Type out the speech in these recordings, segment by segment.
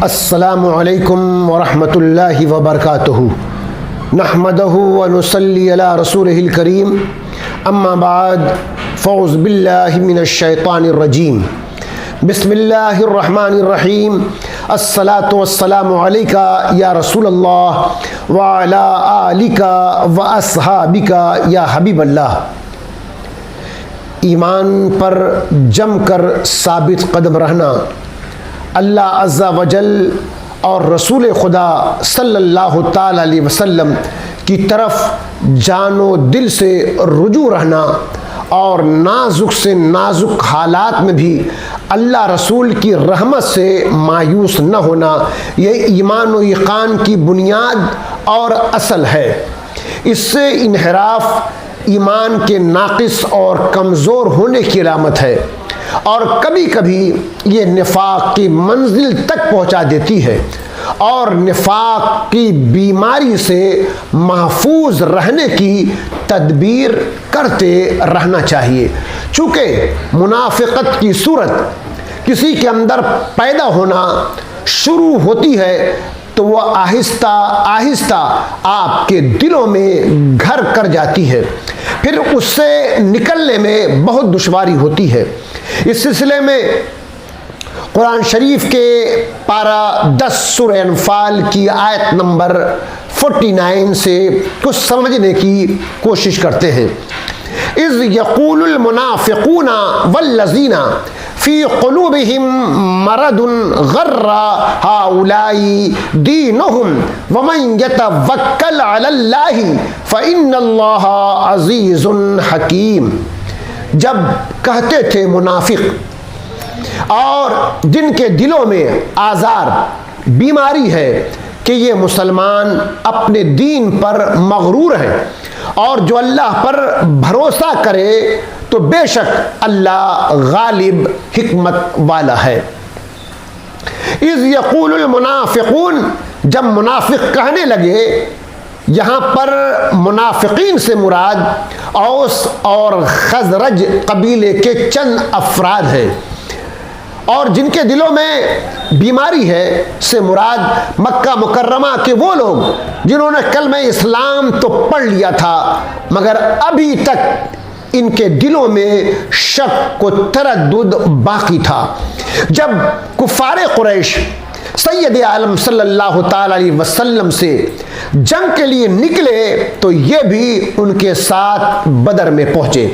السلام علیکم ورحمۃ اللہ وبرکاتہ نحمدہ ونصلی علی رسولہ الکریم اما بعد فاعوذ باللہ من الشیطان الرجیم بسم اللہ الرحمن الرحیم الصلاۃ والسلام علیک یا رسول اللہ وعلی آلک واصحابک یا حبیب اللہ۔ ایمان پر جم کر ثابت قدم رہنا اللہ عز و جل اور رسول خدا صلی اللہ تعالی علیہ وسلم کی طرف جان و دل سے رجوع رہنا اور نازک سے نازک حالات میں بھی اللہ رسول کی رحمت سے مایوس نہ ہونا، یہ ایمان و یقین کی بنیاد اور اصل ہے۔ اس سے انحراف ایمان کے ناقص اور کمزور ہونے کی علامت ہے اور کبھی کبھی یہ نفاق کی منزل تک پہنچا دیتی ہے، اور نفاق کی بیماری سے محفوظ رہنے کی تدبیر کرتے رہنا چاہیے۔ چونکہ منافقت کی صورت کسی کے اندر پیدا ہونا شروع ہوتی ہے تو وہ آہستہ آہستہ آپ کے دلوں میں گھر کر جاتی ہے، پھر اس سے نکلنے میں بہت دشواری ہوتی ہے۔ اس سلسلے میں قرآن شریف کے پارہ 10 سورہ انفال کی آیت نمبر 49 سے کچھ سمجھنے کی کوشش کرتے ہیں۔ اذ یقول المنافقون والذین فی قلوبہم مرض غر ہؤلاء دینہم ومن یتوکل علی اللہ فإن اللہ عزیز حکیم۔ جب کہتے تھے منافق اور جن کے دلوں میں آزار بیماری ہے کہ یہ مسلمان اپنے دین پر مغرور ہیں اور جو اللہ پر بھروسہ کرے تو بے شک اللہ غالب حکمت والا ہے۔ اذ یقول المنافقون، جب منافق کہنے لگے، یہاں پر منافقین سے مراد اوس اور خزرج قبیلے کے چند افراد ہیں، اور جن کے دلوں میں بیماری ہے سے مراد مکہ مکرمہ کے وہ لوگ جنہوں نے کلمہ اسلام تو پڑھ لیا تھا مگر ابھی تک ان کے دلوں میں شک و تردد باقی تھا۔ جب کفار قریش سید عالم صلی اللہ تعالی علیہ وسلم سے جنگ کے لیے نکلے تو یہ بھی ان کے ساتھ بدر میں پہنچے۔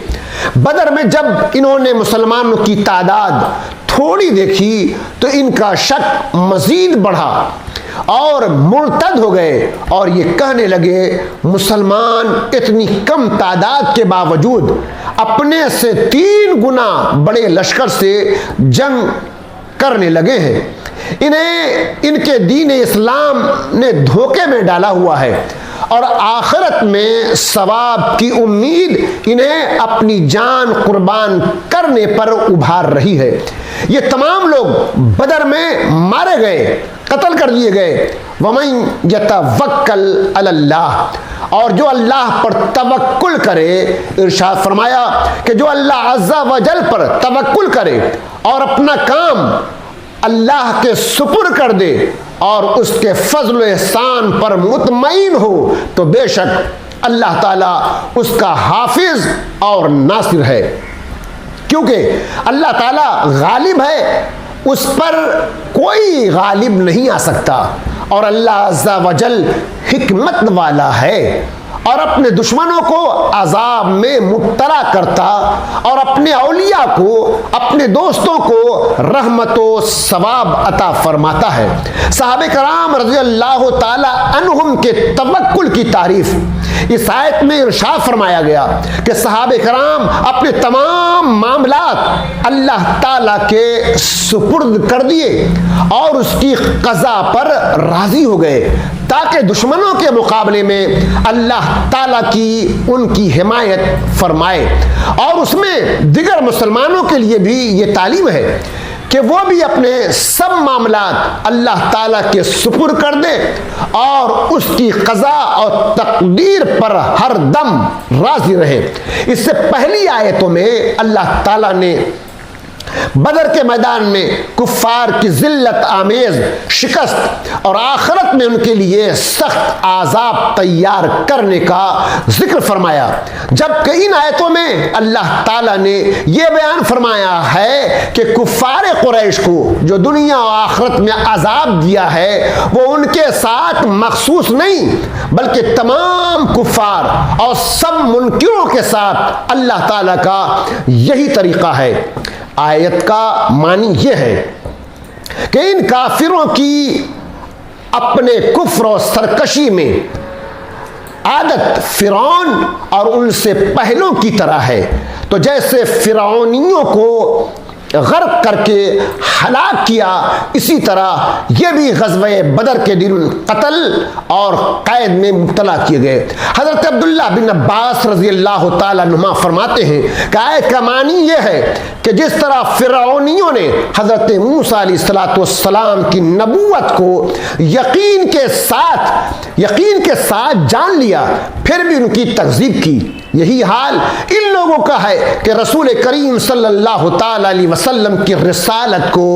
بدر میں جب انہوں نے مسلمانوں کی تعداد تھوڑی دیکھی تو ان کا شک مزید بڑھا اور مرتد ہو گئے اور یہ کہنے لگے مسلمان اتنی کم تعداد کے باوجود اپنے سے 3 گنا بڑے لشکر سے جنگ کرنے لگے ہیں، انہیں ان کے دین اسلام نے دھوکے میں ڈالا ہوا ہے اور آخرت میں ثواب کی امید انہیں اپنی جان قربان کرنے پر ابھار رہی ہے۔ یہ تمام لوگ بدر میں مارے گئے، قتل کر دیے گئے۔ وَمَن يَتَوَکَّلْ عَلَى اللَّهِ، اور جو اللہ پر توکل کرے، ارشاد فرمایا کہ جو اللہ عز و جل پر توکل کرے اور اپنا کام اللہ کے سپر کر دے اور اس کے فضل و احسان پر مطمئن ہو تو بے شک اللہ تعالیٰ اس کا حافظ اور ناصر ہے، کیونکہ اللہ تعالیٰ غالب ہے، اس پر کوئی غالب نہیں آ سکتا، اور اللہ عز و جل حکمت والا ہے اور اپنے دشمنوں کو عذاب میں مبتلا کرتا اور اپنے اولیاء کو، اپنے دوستوں کو رحمت و ثواب عطا فرماتا ہے۔ صحابہ کرام رضی اللہ تعالی عنہم کے توکل کی تعریف اس آیت میں ارشاد فرمایا گیا کہ صحابہ کرام اپنے تمام معاملات اللہ تعالیٰ کے سپرد کر دیے اور اس کی قضا پر راضی ہو گئے تاکہ دشمنوں کے مقابلے میں اللہ تعالیٰ کی ان کی حمایت فرمائے، اور اس میں دیگر مسلمانوں کے لیے بھی یہ تعلیم ہے کہ وہ بھی اپنے سب معاملات اللہ تعالیٰ کے سپر کر دے اور اس کی قضا اور تقدیر پر ہر دم راضی رہے۔ اس سے پہلی آیتوں میں اللہ تعالیٰ نے بدر کے میدان میں کفار کی ذلت آمیز شکست اور آخرت میں ان کے لیے سخت عذاب تیار کرنے کا ذکر فرمایا، جبکہ ان آیتوں میں اللہ تعالیٰ نے یہ بیان فرمایا ہے کہ کفار قریش کو جو دنیا و آخرت میں عذاب دیا ہے وہ ان کے ساتھ مخصوص نہیں بلکہ تمام کفار اور سب منکروں کے ساتھ اللہ تعالیٰ کا یہی طریقہ ہے۔ آیت کا معنی یہ ہے کہ ان کافروں کی اپنے کفر و سرکشی میں عادت فرعون اور ان سے پہلوں کی طرح ہے، تو جیسے فرعونیوں کو غرق کر کے ہلاک کیا، اسی طرح یہ بھی غزوہ بدر کے دن قتل اور قید میں مبتلا کیے گئے۔ حضرت عبداللہ بن عباس رضی اللہ تعالیٰ عنہما فرماتے ہیں کہ آیت کا معنی یہ ہے کہ جس طرح فرعونیوں نے حضرت موسیٰ علیہ السلام کی نبوت کو یقین کے ساتھ جان لیا، پھر بھی ان کی تکذیب کی، یہی حال ان لوگوں کا ہے کہ رسول کریم صلی اللہ تعالی علیہ وسلم کی رسالت کو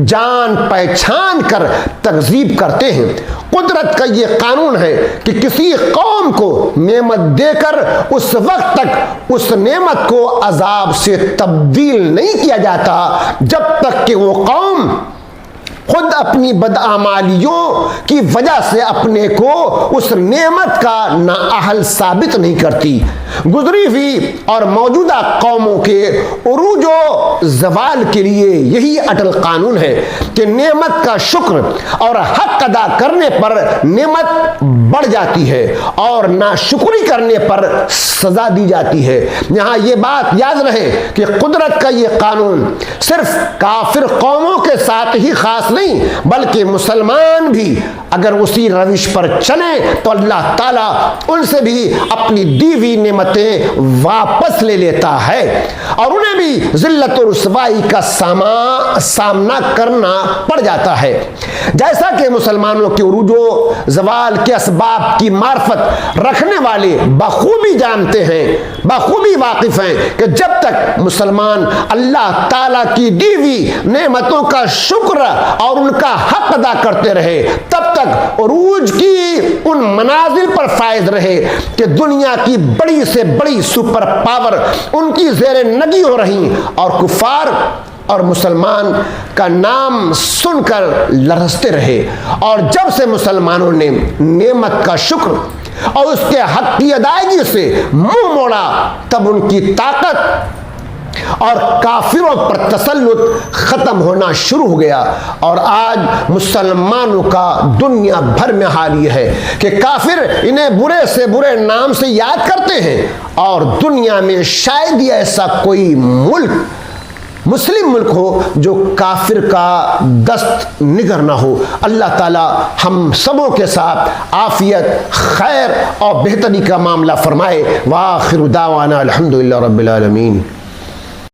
جان پہچان کر تکذیب کرتے ہیں۔ قدرت کا یہ قانون ہے کہ کسی قوم کو نعمت دے کر اس وقت تک اس نعمت کو عذاب سے تبدیل نہیں کیا جاتا جب تک کہ وہ قوم خود اپنی بدعمالیوں کی وجہ سے اپنے کو اس نعمت کا نااہل ثابت نہیں کرتی۔ گزری ہوئی اور موجودہ قوموں کے عروج و زوال کے لیے یہی اٹل قانون ہے کہ نعمت کا شکر اور حق ادا کرنے پر نعمت بڑھ جاتی ہے اور ناشکری کرنے پر سزا دی جاتی ہے۔ یہاں یہ بات یاد رہے کہ قدرت کا یہ قانون صرف کافر قوموں کے ساتھ ہی خاص نہیں بلکہ مسلمان بھی اگر اسی روش پر چلیں تو اللہ تعالیٰ ان سے بھی اپنی دی ہوئی نعمتیں واپس لے لیتا ہے اور انہیں بھی ذلت و رسوائی کا سامنا کرنا پڑ جاتا ہے۔ جیسا کہ مسلمانوں کے عروج و زوال کے اسباب کی معرفت رکھنے والے بخوبی جانتے ہیں، بخوبی واقف ہیں کہ جب تک مسلمان اللہ تعالیٰ کی دی ہوئی نعمتوں کا شکر اور ان کا حق ادا کرتے رہے تب تک عروج کی ان منازل پر فائز رہے کہ دنیا کی بڑی سے بڑی سپر پاور ان کی زیر نگی ہو رہی اور کفار اور مسلمان کا نام سن کر لرزتے رہے۔ اور جب سے مسلمانوں نے نعمت کا شکر اور اس کے حق کی ادائیگی سے منہ موڑا تب ان کی طاقت اور کافروں پر تسلط ختم ہونا شروع ہو گیا۔ اور آج مسلمانوں کا دنیا بھر میں حال یہ ہے کہ کافر انہیں برے سے برے نام سے یاد کرتے ہیں اور دنیا میں شاید ہی ایسا کوئی ملک مسلم ملک ہو جو کافر کا دست نگر نہ ہو۔ اللہ تعالی ہم سبوں کے ساتھ عافیت، خیر اور بہتری کا معاملہ فرمائے۔ وآخر دعوانا الحمدللہ رب العالمین۔